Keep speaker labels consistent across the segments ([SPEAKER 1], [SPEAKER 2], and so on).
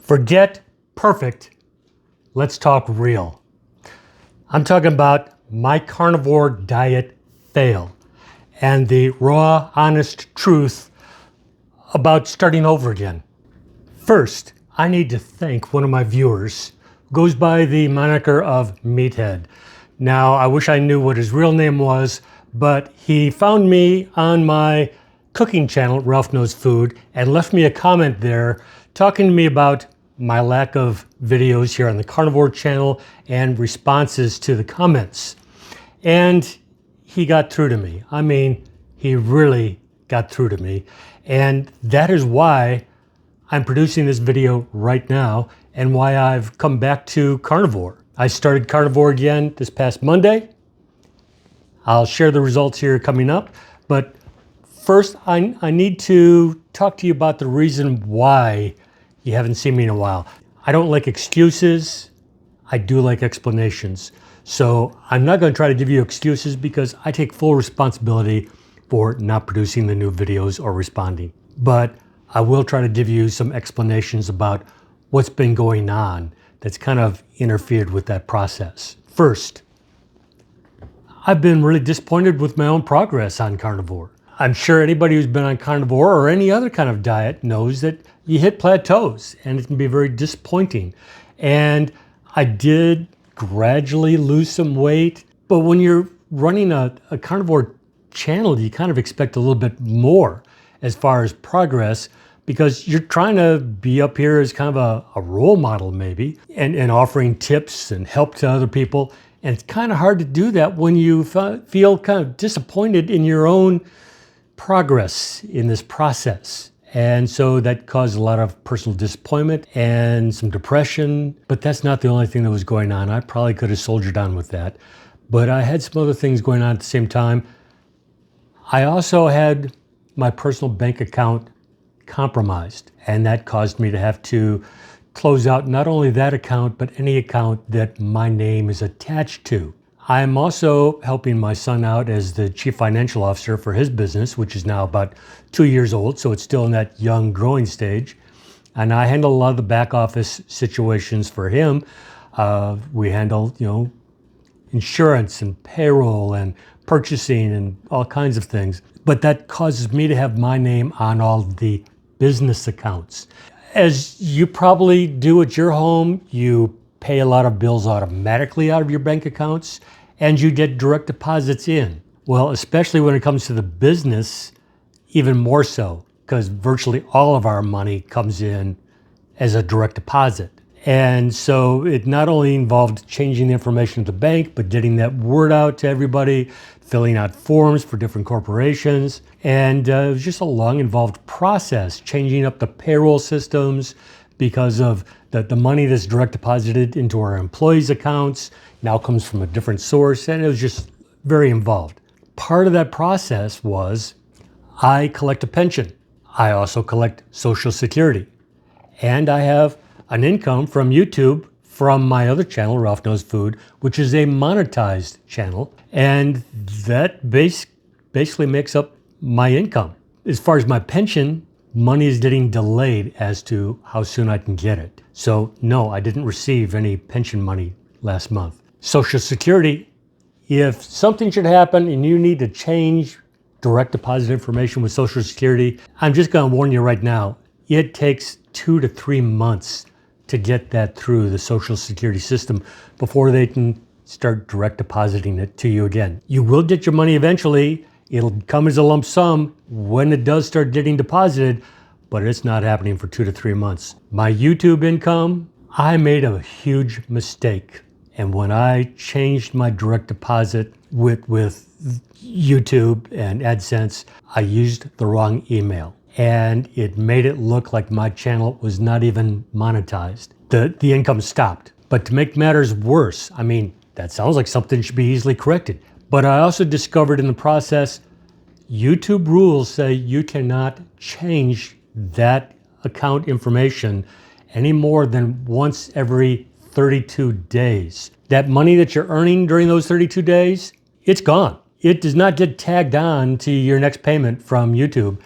[SPEAKER 1] Forget perfect. Let's talk real. I'm talking about my carnivore diet fail and the raw, honest truth about starting over again. First, I need to thank one of my viewers who goes by the moniker of Meathead. Now, I wish I knew what his real name was, but he found me on my cooking channel, Ralph Knows Food, and left me a comment there talking to me about my lack of videos here on the Carnivore channel and responses to the comments. And he got through to me. I mean, he really got through to me. And that is why I'm producing this video right now and why I've come back to Carnivore. I started Carnivore again this past Monday. I'll share the results here coming up. But first, I need to talk to you about the reason why you haven't seen me in a while. I don't like excuses. I do like explanations. So I'm not going to try to give you excuses because I take full responsibility for not producing the new videos or responding. But I will try to give you some explanations about what's been going on that's kind of interfered with that process. First, I've been really disappointed with my own progress on Carnivore. I'm sure anybody who's been on Carnivore or any other kind of diet knows that you hit plateaus and it can be very disappointing. And I did gradually lose some weight, but when you're running a Carnivore channel, you kind of expect a little bit more as far as progress because you're trying to be up here as kind of a role model maybe and offering tips and help to other people. And it's kind of hard to do that when you feel kind of disappointed in your own progress in this process. And so that caused a lot of personal disappointment and some depression, but that's not the only thing that was going on. I probably could have soldiered on with that, but I had some other things going on at the same time. I also had my personal bank account compromised, and that caused me to have to close out not only that account, but any account that my name is attached to. I'm also helping my son out as the chief financial officer for his business, which is now about 2 years old, so it's still in that young growing stage. And I handle a lot of the back office situations for him. We handle, insurance and payroll and purchasing and all kinds of things. But that causes me to have my name on all the business accounts. As you probably do at your home, you pay a lot of bills automatically out of your bank accounts, and you get direct deposits in. Well, especially when it comes to the business, even more so, because virtually all of our money comes in as a direct deposit. And so it not only involved changing the information at the bank, but getting that word out to everybody, filling out forms for different corporations. And it was just a long, involved process, changing up the payroll systems because of the money that's direct deposited into our employees' accounts now comes from a different source, and it was just very involved. Part of that process was I collect a pension. I also collect Social Security. And I have an income from YouTube from my other channel, Ralph Knows Food, which is a monetized channel. And that basically makes up my income. As far as my pension, money is getting delayed as to how soon I can get it. So no, I didn't receive any pension money last month. Social Security, if something should happen and you need to change direct deposit information with Social Security, I'm just going to warn you right now, it takes 2 to 3 months to get that through the Social Security system before they can start direct depositing it to you again. You will get your money eventually. It'll come as a lump sum when it does start getting deposited, but it's not happening for 2 to 3 months. My YouTube income, I made a huge mistake. And when I changed my direct deposit with YouTube and AdSense, I used the wrong email. And it made it look like my channel was not even monetized. The income stopped. But to make matters worse, I mean, that sounds like something should be easily corrected. But I also discovered in the process, YouTube rules say you cannot change that account information any more than once every 32 days. That money that you're earning during those 32 days, it's gone. It does not get tagged on to your next payment from YouTube.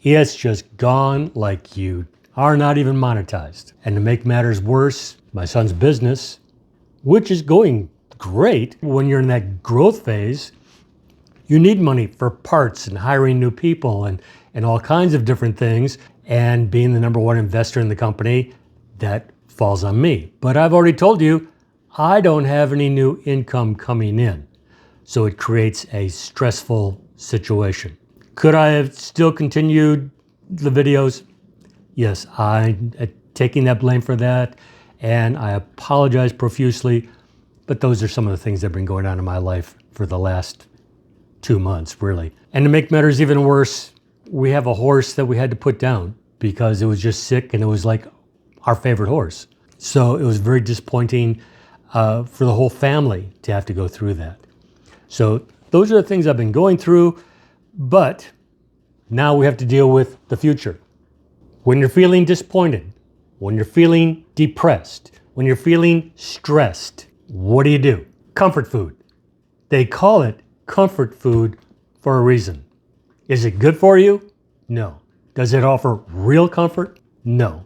[SPEAKER 1] It's just gone like you are not even monetized. And to make matters worse, my son's business, which is going great, when you're in that growth phase, you need money for parts and hiring new people and all kinds of different things. And being the number one investor in the company, that falls on me. But I've already told you, I don't have any new income coming in. So it creates a stressful situation. Could I have still continued the videos? Yes, I'm taking that blame for that, and I apologize profusely, but those are some of the things that have been going on in my life for the last 2 months, really. And to make matters even worse, we have a horse that we had to put down because it was just sick, and it was like our favorite horse. So it was very disappointing for the whole family to have to go through that. So those are the things I've been going through, but now we have to deal with the future. When you're feeling disappointed, when you're feeling depressed, when you're feeling stressed, what do? Comfort food. They call it comfort food for a reason. Is it good for you? No. Does it offer real comfort? No.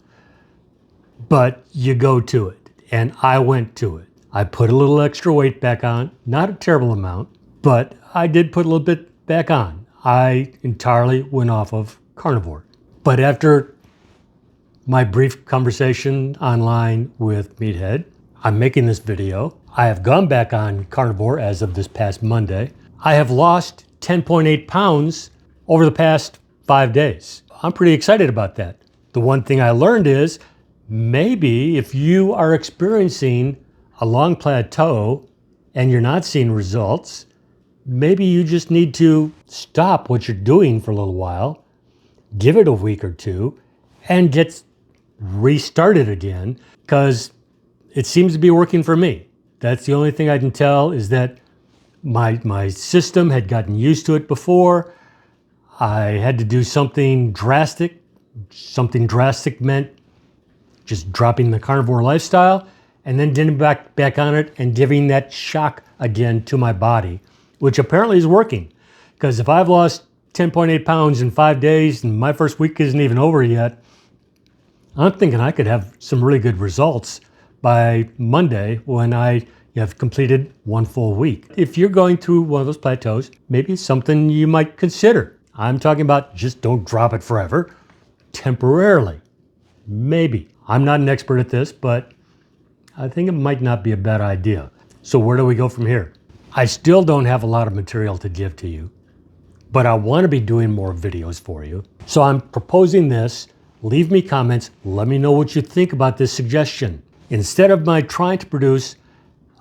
[SPEAKER 1] But you go to it, and I went to it. I put a little extra weight back on, not a terrible amount, but I did put a little bit back on. I entirely went off of carnivore. But after my brief conversation online with Meathead, I'm making this video. I have gone back on carnivore as of this past Monday. I have lost 10.8 pounds over the past 5 days. I'm pretty excited about that. The one thing I learned is maybe if you are experiencing a long plateau and you're not seeing results, maybe you just need to stop what you're doing for a little while, give it a week or two, and get restarted again, because it seems to be working for me. That's the only thing I can tell, is that my system had gotten used to it before. I had to do something drastic. Something drastic meant just dropping the carnivore lifestyle and then getting back on it and giving that shock again to my body, which apparently is working. Because if I've lost 10.8 pounds in 5 days and my first week isn't even over yet, I'm thinking I could have some really good results by Monday when I have completed 1 full week. If you're going through one of those plateaus, maybe it's something you might consider. I'm talking about just don't drop it forever, temporarily. Maybe. I'm not an expert at this, but I think it might not be a bad idea. So where do we go from here? I still don't have a lot of material to give to you, but I want to be doing more videos for you. So I'm proposing this. Leave me comments. Let me know what you think about this suggestion. Instead of my trying to produce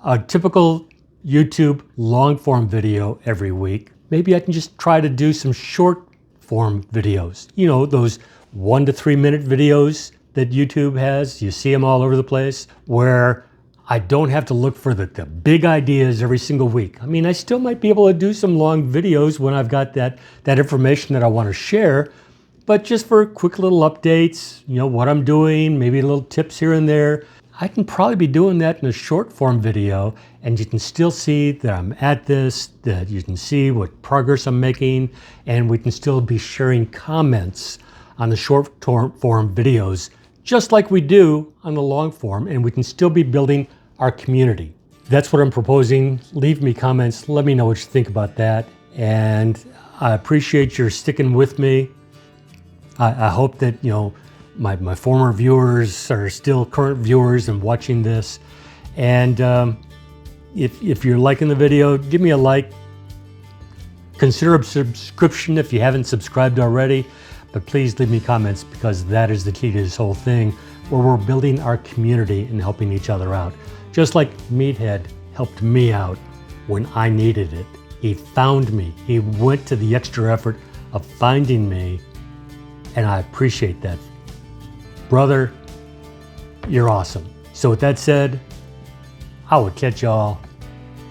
[SPEAKER 1] a typical YouTube long form video every week, maybe I can just try to do some short form videos. You know, those 1 to 3 minute videos that YouTube has. You see them all over the place, where I don't have to look for the big ideas every single week. I mean, I still might be able to do some long videos when I've got that information that I want to share, but just for quick little updates, you know, what I'm doing, maybe little tips here and there. I can probably be doing that in a short form video, and you can still see that I'm at this, that you can see what progress I'm making, and we can still be sharing comments on the short form videos, just like we do on the long form, and we can still be building our community. That's what I'm proposing. Leave me comments. Let me know what you think about that. And I appreciate your sticking with me. I hope that, you know, my former viewers are still current viewers and watching this. And if you're liking the video, give me a like. Consider a subscription if you haven't subscribed already. But please leave me comments, because that is the key to this whole thing, where we're building our community and helping each other out. Just like Meathead helped me out when I needed it. He found me. He went to the extra effort of finding me, and I appreciate that. Brother, you're awesome. So with that said, I will catch y'all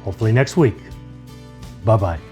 [SPEAKER 1] hopefully next week. Bye-bye.